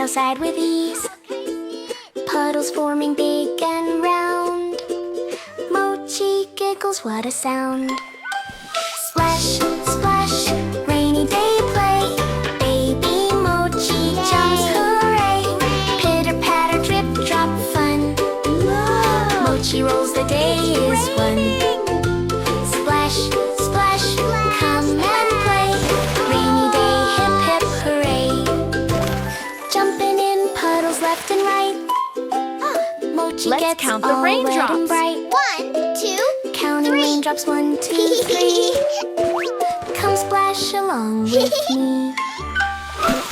outside with ease. Puddles forming big and round. Mochi giggles, what a sound. Splash, splash, rainy day play. Baby Mochi jumps, hooray. Pitter patter, drip drop fun. Mochi rolls, the day is won. Splash, splash, come and play. Rainy day, hip hip hooray. Jumping in puddles left and right. Mochi Let's gets count the all wet and raindrops. bright. 1, 2, Counting 3. raindrops, 1, 2, 3. Come splash along with me.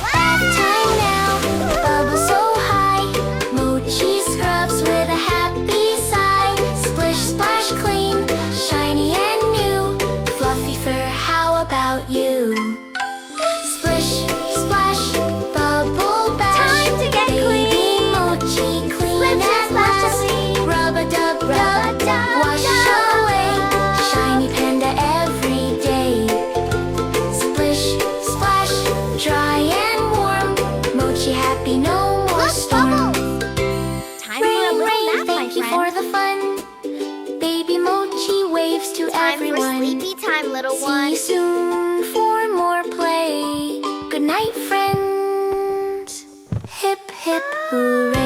Bath time now, bubbles so high. Mochi scrubs with a happy sigh. Splish, splash, clean, shiny and new. Fluffy fur, how about you? Splish, splash, bubble bash. Time to get Baby clean. Mochi clean Splish, at splash, last. Rub-a-dub, rub-a-dub, wash away. Shiny panda every day. Splish, splash, dry and warm. Mochi happy, no more storm. Time for a Rain, little rain, nap, my thank you friend. for the fun. Baby Mochi waves to Time for everyone. sleepy time, little See one. you soon for more play. Good night, friends. Hip, hip, hooray.